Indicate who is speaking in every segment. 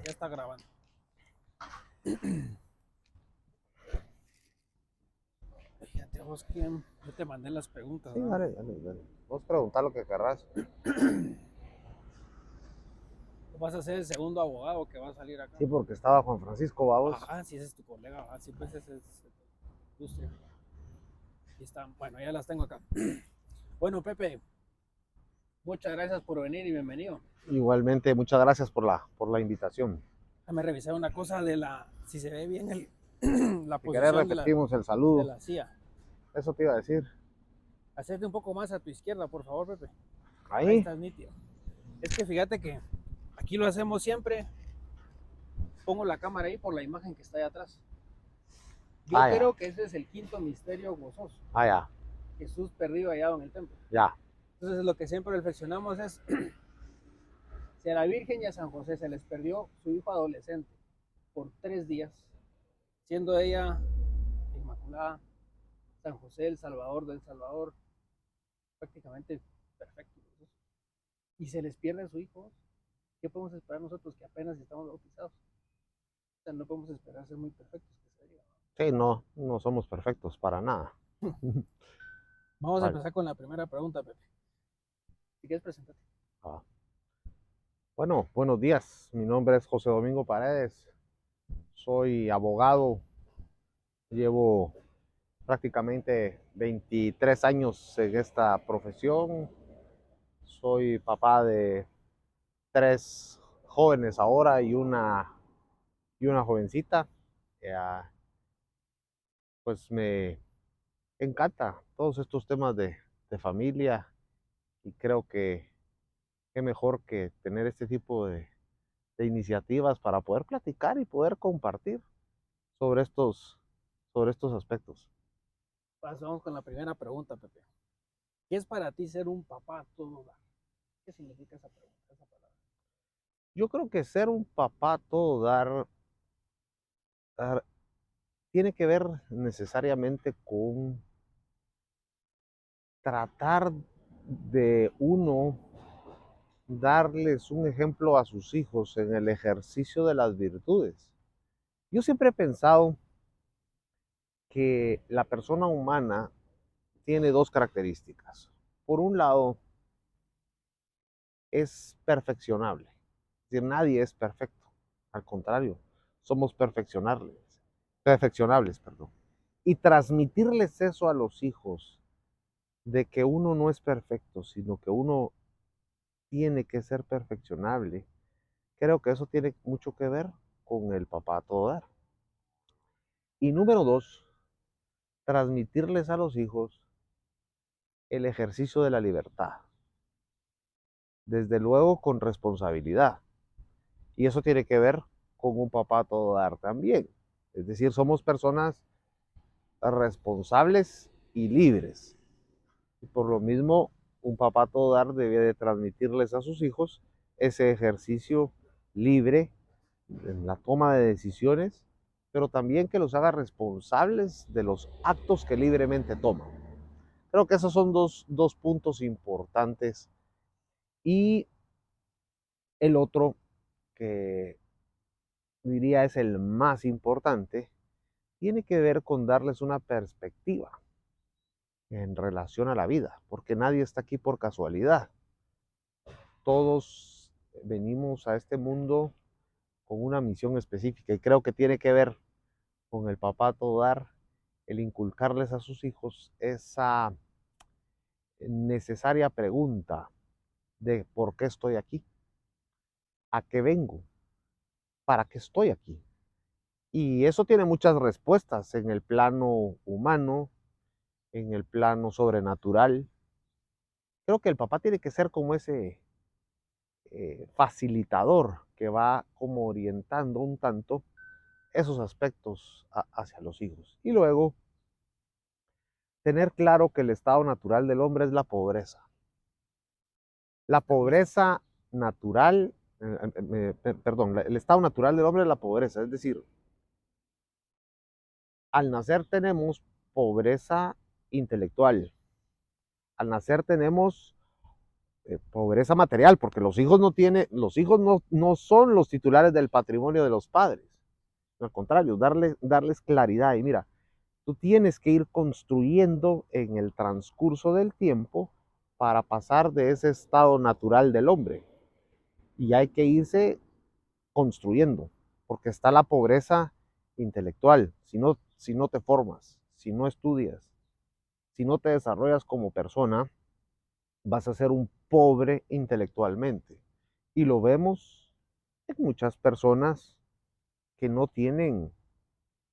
Speaker 1: Ya está grabando. Fíjate vos que yo te mandé las preguntas,
Speaker 2: Sí,
Speaker 1: ¿no?
Speaker 2: dale, dale, dale. Vos preguntá lo que querrás.
Speaker 1: Vas a ser el segundo abogado que va a salir acá.
Speaker 2: Sí, porque estaba Juan Francisco, vamos.
Speaker 1: Ajá, si ese es tu colega, así pues ese es industria. Aquí están. Bueno, ya las tengo acá. Bueno, Pepe, muchas gracias por venir y bienvenido.
Speaker 2: Igualmente, muchas gracias por la invitación.
Speaker 1: Déjame revisar una cosa de si se ve bien la
Speaker 2: Si querés,
Speaker 1: posición
Speaker 2: repetimos el
Speaker 1: de
Speaker 2: saludo.
Speaker 1: la silla.
Speaker 2: Eso te iba a decir.
Speaker 1: Hacerte un poco más a tu izquierda, por favor, Pepe. Ahí
Speaker 2: Ahí.
Speaker 1: estás nítido. Es que fíjate que aquí lo hacemos siempre. Pongo la cámara ahí por la imagen que está ahí atrás. Yo
Speaker 2: Ah, ya.
Speaker 1: creo que ese es el quinto misterio gozoso.
Speaker 2: Ah, ya.
Speaker 1: Jesús perdido hallado en el templo.
Speaker 2: Ya.
Speaker 1: Entonces lo que siempre reflexionamos es si a la Virgen y a San José se les perdió su hijo adolescente por 3 días, siendo ella Inmaculada, San José el Salvador del Salvador, prácticamente perfecto. Y se les pierde a su hijo, ¿qué podemos esperar nosotros que apenas estamos bautizados? O sea, no podemos esperar ser muy perfectos, que se diga.
Speaker 2: Sí, no, no somos perfectos para nada.
Speaker 1: Vamos a
Speaker 2: Vale.
Speaker 1: empezar con la primera pregunta, Pepe. Si quieres presentarte.
Speaker 2: Ah. Bueno, buenos días. Mi nombre es José Domingo Paredes. Soy abogado. Llevo prácticamente 23 años en esta profesión. Soy papá de 3 jóvenes ahora y una jovencita. Eh, pues me encanta todos estos temas de familia y creo que qué mejor que tener este tipo de iniciativas para poder platicar y poder compartir sobre estos, sobre estos aspectos.
Speaker 1: Pasamos con la primera pregunta, Pepe. ¿Qué es para ti ser un papá a todo dar? ¿Qué significa esa pregunta, esa palabra?
Speaker 2: Yo creo que ser un papá a todo dar tiene que ver necesariamente con tratar de uno darles un ejemplo a sus hijos en el ejercicio de las virtudes. Yo siempre he pensado que la persona humana tiene dos características. Por un lado, es perfeccionable. Es decir, nadie es perfecto. Al contrario, somos perfeccionables, perdón. Y transmitirles eso a los hijos de que uno no es perfecto, sino que uno tiene que ser perfeccionable, creo que eso tiene mucho que ver con el papá a todo dar. Y número dos, transmitirles a los hijos el ejercicio de la libertad, desde luego con responsabilidad. Y eso tiene que ver con un papá a todo dar también. Es decir, somos personas responsables y libres. Y por lo mismo, un papá a todo dar debe de transmitirles a sus hijos ese ejercicio libre en la toma de decisiones, pero también que los haga responsables de los actos que libremente toman. Creo que esos son dos puntos importantes. Y el otro, que diría es el más importante, tiene que ver con darles una perspectiva en relación a la vida, porque nadie está aquí por casualidad. Todos venimos a este mundo con una misión específica y creo que tiene que ver con el papá a todo dar, el inculcarles a sus hijos esa necesaria pregunta de por qué estoy aquí, a qué vengo, para qué estoy aquí. Y eso tiene muchas respuestas en el plano humano, en el plano sobrenatural. Creo que el papá tiene que ser como ese facilitador que va como orientando un tanto esos aspectos hacia los hijos. Y luego, tener claro que el estado natural del hombre es la pobreza. La pobreza natural, perdón, el estado natural del hombre es la pobreza, es decir, al nacer tenemos pobreza intelectual, al nacer tenemos pobreza material, porque los hijos no son los titulares del patrimonio de los padres. Al contrario, darles claridad. Y mira, tú tienes que ir construyendo en el transcurso del tiempo para pasar de ese estado natural del hombre. Y hay que irse construyendo, porque está la pobreza intelectual. Si no te formas, si no estudias, si no te desarrollas como persona, vas a ser un pobre intelectualmente. Y lo vemos en muchas personas que no tienen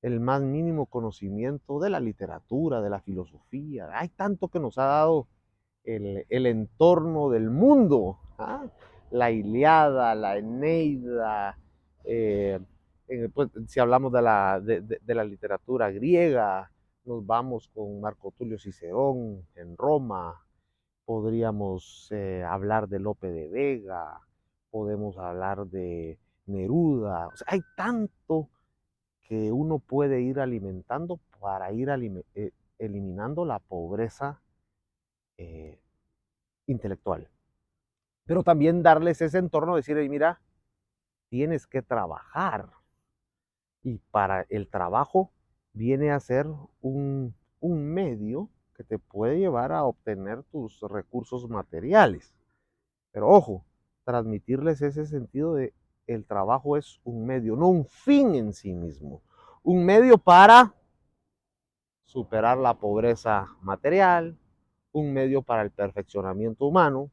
Speaker 2: el más mínimo conocimiento de la literatura, de la filosofía. Hay tanto que nos ha dado el entorno del mundo. ¿Ah? La Iliada, la Eneida, eh, pues, si hablamos de la literatura griega, nos vamos con Marco Tulio Cicerón en Roma, podríamos hablar de Lope de Vega, podemos hablar de Neruda. O sea, hay tanto que uno puede ir alimentando para ir eliminando la pobreza eh, intelectual. Pero también darles ese entorno, decirle, mira, tienes que trabajar. Y para el trabajo viene a ser un medio que te puede llevar a obtener tus recursos materiales. Pero ojo, transmitirles ese sentido de el trabajo es un medio, no un fin en sí mismo. Un medio para superar la pobreza material, un medio para el perfeccionamiento humano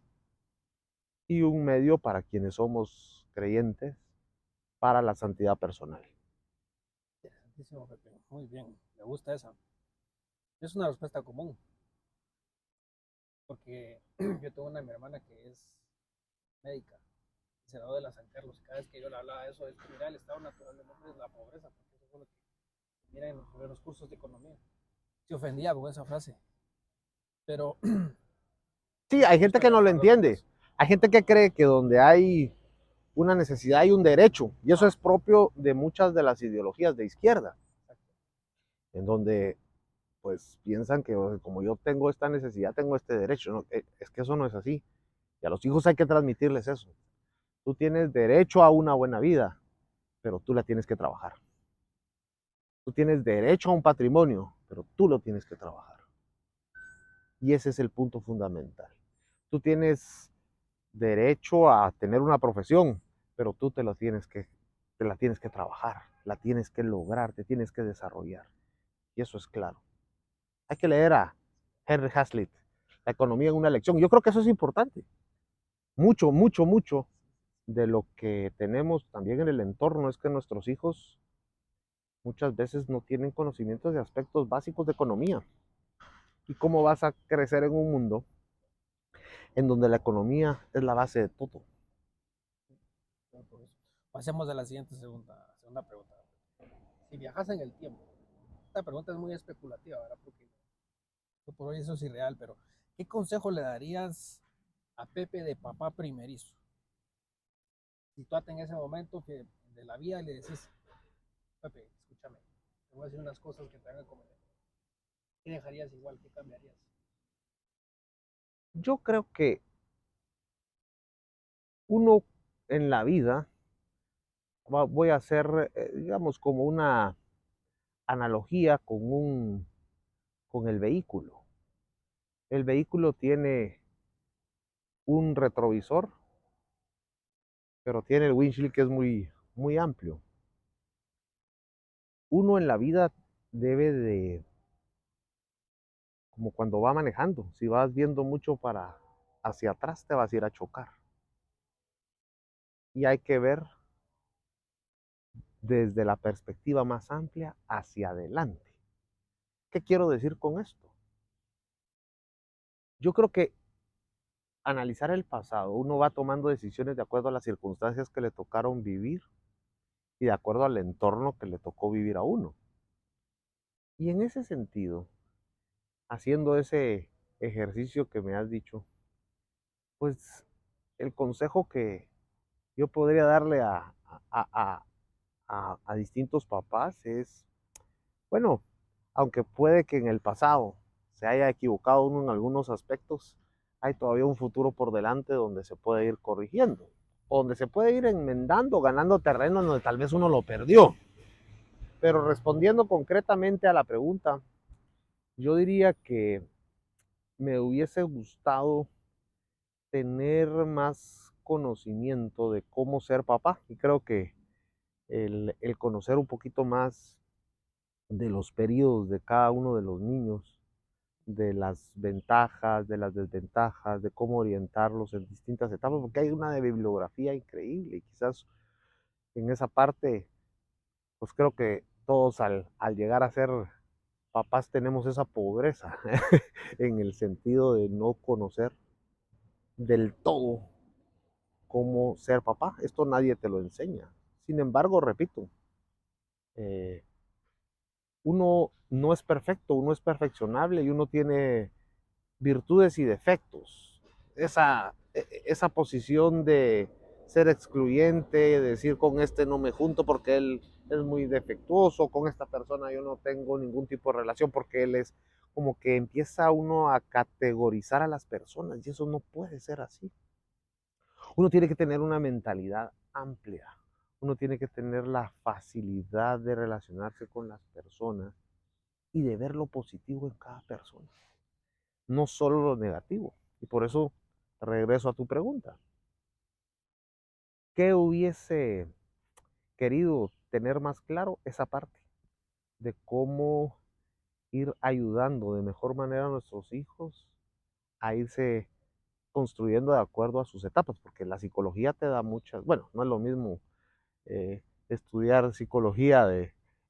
Speaker 2: y un medio para quienes somos creyentes, para la santidad personal.
Speaker 1: Interesantísimo, Pepe. Muy bien, me gusta esa. Es una respuesta común, porque yo tengo una de mi hermana que es médica, se graduó de la San Carlos. Cada vez que yo le hablaba de eso, es que mira, el estado natural del hombre es la pobreza, porque eso fue lo que mira en los primeros cursos de economía. Se ofendía con esa frase, pero
Speaker 2: Sí, hay
Speaker 1: yo
Speaker 2: gente
Speaker 1: estoy
Speaker 2: que
Speaker 1: de
Speaker 2: no lo
Speaker 1: acuerdo con
Speaker 2: entiende.
Speaker 1: eso.
Speaker 2: Hay gente que cree que donde hay una necesidad hay un derecho. Y eso es propio de muchas de las ideologías de izquierda, en donde pues piensan que como yo tengo esta necesidad, tengo este derecho. No, es que eso no es así. Y a los hijos hay que transmitirles eso. Tú tienes derecho a una buena vida, pero tú la tienes que trabajar. Tú tienes derecho a un patrimonio, pero tú lo tienes que trabajar. Y ese es el punto fundamental. Tú tienes derecho a tener una profesión, pero tú te la tienes que trabajar, la tienes que lograr, te tienes que desarrollar. Y eso es claro. Hay que leer a Henry Hazlitt, La economía en una lección. Yo creo que eso es importante. Mucho, mucho, mucho de lo que tenemos también en el entorno es que nuestros hijos muchas veces no tienen conocimientos de aspectos básicos de economía. ¿Y cómo vas a crecer en un mundo en donde la economía es la base de todo?
Speaker 1: Pasemos a la siguiente segunda pregunta. Si viajas en el tiempo, esta pregunta es muy especulativa, ¿verdad? Porque por hoy eso es irreal, pero ¿qué consejo le darías a Pepe de papá primerizo? Situate en ese momento de la vida y le decís, Pepe, escúchame, te voy a decir unas cosas que te van a comer. ¿Qué dejarías igual? ¿Qué cambiarías?
Speaker 2: Yo creo que uno en la vida, voy a hacer, digamos, como una analogía con el vehículo. El vehículo tiene un retrovisor, pero tiene el windshield que es muy, muy amplio. Uno en la vida debe de, como cuando va manejando, si vas viendo mucho para hacia atrás, te vas a ir a chocar. Y hay que ver desde la perspectiva más amplia hacia adelante. ¿Qué quiero decir con esto? Yo creo que analizar el pasado, uno va tomando decisiones de acuerdo a las circunstancias que le tocaron vivir y de acuerdo al entorno que le tocó vivir a uno. Y en ese sentido, haciendo ese ejercicio que me has dicho, pues el consejo que yo podría darle a distintos papás es, bueno, aunque puede que en el pasado se haya equivocado uno en algunos aspectos, hay todavía un futuro por delante donde se puede ir corrigiendo, donde se puede ir enmendando, ganando terreno donde tal vez uno lo perdió. Pero respondiendo concretamente a la pregunta, yo diría que me hubiese gustado tener más conocimiento de cómo ser papá, y creo que el conocer un poquito más de los periodos de cada uno de los niños, de las ventajas, de las desventajas, de cómo orientarlos en distintas etapas, porque hay una de bibliografía increíble y quizás en esa parte, pues creo que todos al llegar a ser papás tenemos esa pobreza en el sentido de no conocer del todo cómo ser papá. Esto nadie te lo enseña. Sin embargo, repito, eh, uno no es perfecto, uno es perfeccionable y uno tiene virtudes y defectos. Esa posición de ser excluyente, de decir con este no me junto porque él es muy defectuoso, con esta persona yo no tengo ningún tipo de relación porque él es como que empieza uno a categorizar a las personas y eso no puede ser así. Uno tiene que tener una mentalidad amplia, uno tiene que tener la facilidad de relacionarse con las personas y de ver lo positivo en cada persona, no solo lo negativo. Y por eso regreso a tu pregunta. ¿Qué hubiese querido tener más claro? Esa parte de cómo ir ayudando de mejor manera a nuestros hijos a irse construyendo de acuerdo a sus etapas, porque la psicología te da muchas, bueno, no es lo mismo estudiar psicología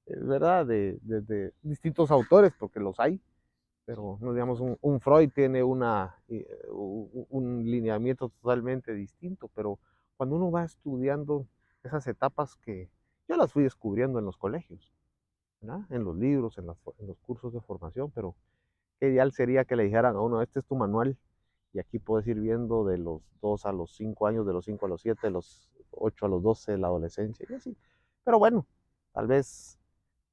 Speaker 2: ¿verdad? De distintos autores, porque los hay, pero no digamos un Freud tiene un lineamiento totalmente distinto, pero cuando uno va estudiando esas etapas que yo las fui descubriendo en los colegios, ¿verdad? En los libros, en los cursos de formación, pero qué ideal sería que le dijeran a uno, este es tu manual, y aquí puedes ir viendo de los 2 a los 5 años, de los 5 a los 7, de los 8 a los 12, la adolescencia, y así. Pero bueno, tal vez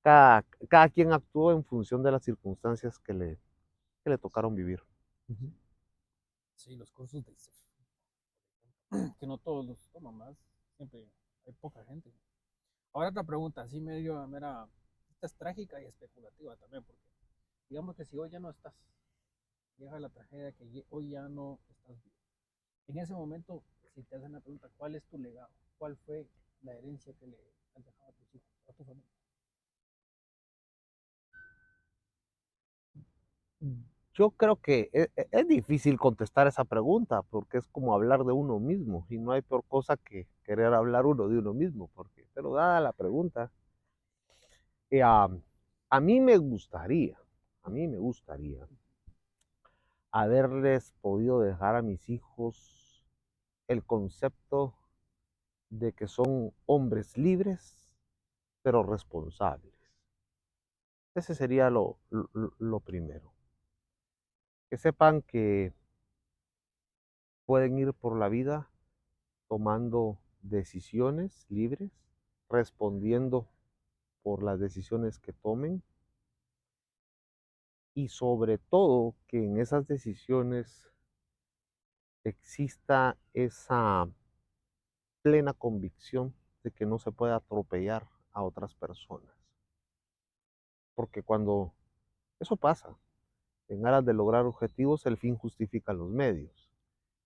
Speaker 2: cada quien actuó en función de las circunstancias que le tocaron vivir. Ujú.
Speaker 1: Sí, los cursos de ISEF, que no todos los toman más, siempre hay poca gente. Ahora otra pregunta, así medio, mera, esta es trágica y especulativa también, porque digamos que si hoy ya no estás, llega la tragedia que hoy ya no estás vivo. En ese momento, si te hacen la pregunta, ¿cuál es tu legado? ¿Cuál fue la herencia que le has dejado a tus hijos, a tu familia?
Speaker 2: Yo creo que es difícil contestar esa pregunta porque es como hablar de uno mismo y no hay peor cosa que querer hablar uno de uno mismo, porque, pero dada la pregunta, eh, a, a mí me gustaría, a mí me gustaría haberles podido dejar a mis hijos el concepto de que son hombres libres, pero responsables. Ese sería lo primero. Que sepan que pueden ir por la vida tomando decisiones libres, respondiendo por las decisiones que tomen y sobre todo que en esas decisiones exista esa plena convicción de que no se puede atropellar a otras personas. Porque cuando eso pasa, en aras de lograr objetivos, el fin justifica los medios.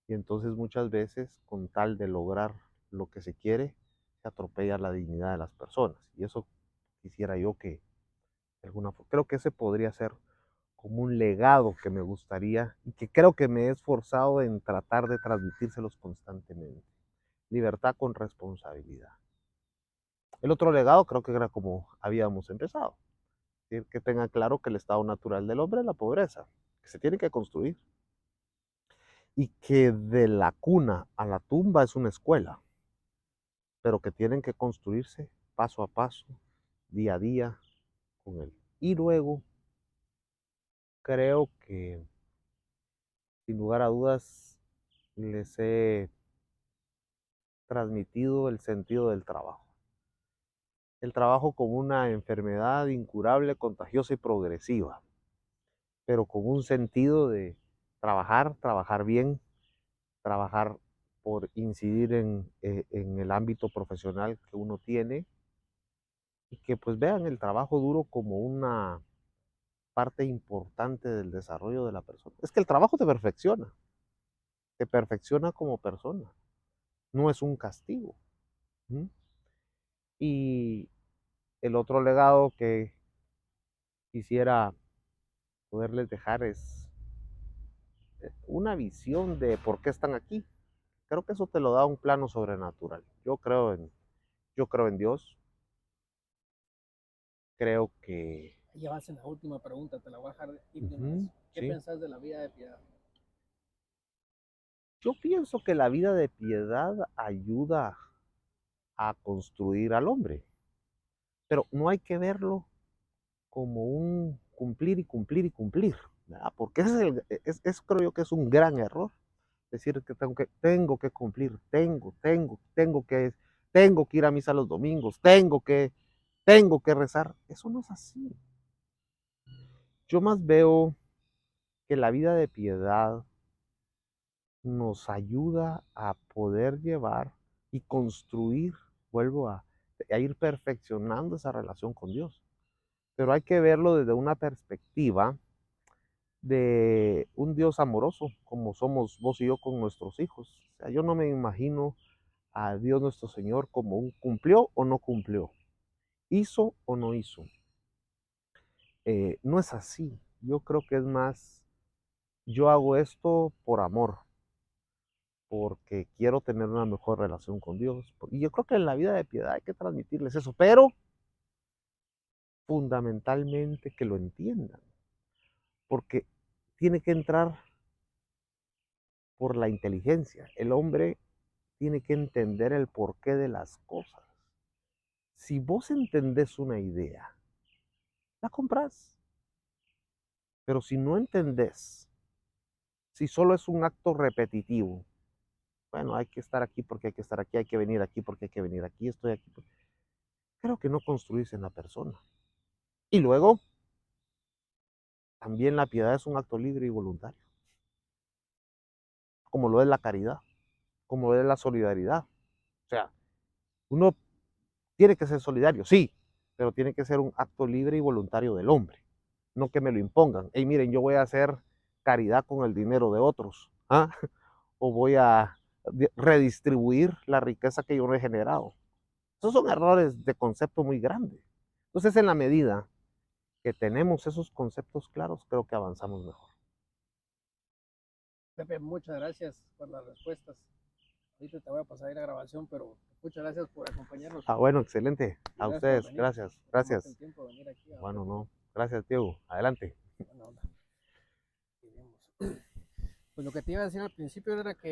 Speaker 2: Y entonces muchas veces, con tal de lograr lo que se quiere, se atropella la dignidad de las personas. Y eso quisiera yo que, de alguna forma, creo que ese podría ser como un legado que me gustaría y que creo que me he esforzado en tratar de transmitírselos constantemente. Libertad con responsabilidad. El otro legado creo que era como habíamos empezado. Es decir, que tenga claro que el estado natural del hombre es la pobreza, que se tiene que construir y que de la cuna a la tumba es una escuela, pero que tienen que construirse paso a paso, día a día, con él. Y luego creo que, sin lugar a dudas, les he transmitido el sentido del trabajo. El trabajo como una enfermedad incurable, contagiosa y progresiva, pero con un sentido de trabajar bien, trabajar por incidir en el ámbito profesional que uno tiene y que pues vean el trabajo duro como una parte importante del desarrollo de la persona. Es que el trabajo te perfecciona como persona, no es un castigo. ¿M? Y el otro legado que quisiera poderles dejar es una visión de por qué están aquí. Creo que eso te lo da un plano sobrenatural. Yo creo en Dios, creo que
Speaker 1: Ya vas en la última pregunta, te la voy a dejar ir de una vez.
Speaker 2: ujú,
Speaker 1: ¿Qué
Speaker 2: sí.
Speaker 1: pensás de la vida de piedad?
Speaker 2: Yo pienso que la vida de piedad ayuda a construir al hombre, pero no hay que verlo como un cumplir y cumplir y cumplir, ¿verdad? Porque creo yo que es un gran error. Decir que tengo que cumplir, tengo que ir a misa los domingos, tengo que rezar. Eso no es así. Yo más veo que la vida de piedad nos ayuda a poder llevar y construir, a ir perfeccionando esa relación con Dios. Pero hay que verlo desde una perspectiva de un Dios amoroso, como somos vos y yo con nuestros hijos. O sea, yo no me imagino a Dios nuestro Señor como un cumplió o no cumplió, hizo o no hizo. No es así. Yo creo que es más, yo hago esto por amor, porque quiero tener una mejor relación con Dios. Y yo creo que en la vida de piedad hay que transmitirles eso, pero fundamentalmente que lo entiendan, porque tiene que entrar por la inteligencia. El hombre tiene que entender el porqué de las cosas. Si vos entendés una idea, la compras. Pero si no entendés, si solo es un acto repetitivo, bueno, hay que estar aquí porque hay que estar aquí, hay que venir aquí porque hay que venir aquí, estoy aquí. Creo que no construís en la persona. Y luego, también la piedad es un acto libre y voluntario, como lo es la caridad, como lo es la solidaridad. O sea, uno tiene que ser solidario, sí, pero tiene que ser un acto libre y voluntario del hombre, no que me lo impongan. Hey, miren, yo voy a hacer caridad con el dinero de otros, ¿ah? O voy a redistribuir la riqueza que yo no he generado. Esos son errores de concepto muy grandes. Entonces, en la medida que tenemos esos conceptos claros, creo que avanzamos mejor.
Speaker 1: Pepe, muchas gracias por las respuestas. Ahorita te voy a pasar ahí la grabación, pero muchas gracias por acompañarnos
Speaker 2: Ah, bueno, excelente.
Speaker 1: y
Speaker 2: A
Speaker 1: gracias por
Speaker 2: ustedes,
Speaker 1: venir,
Speaker 2: gracias,
Speaker 1: por tomarte el
Speaker 2: gracias.
Speaker 1: tiempo de venir aquí a
Speaker 2: Bueno,
Speaker 1: platicar.
Speaker 2: no, gracias, Diego. Adelante.
Speaker 1: Buena onda. Pues lo que te iba a decir al principio era que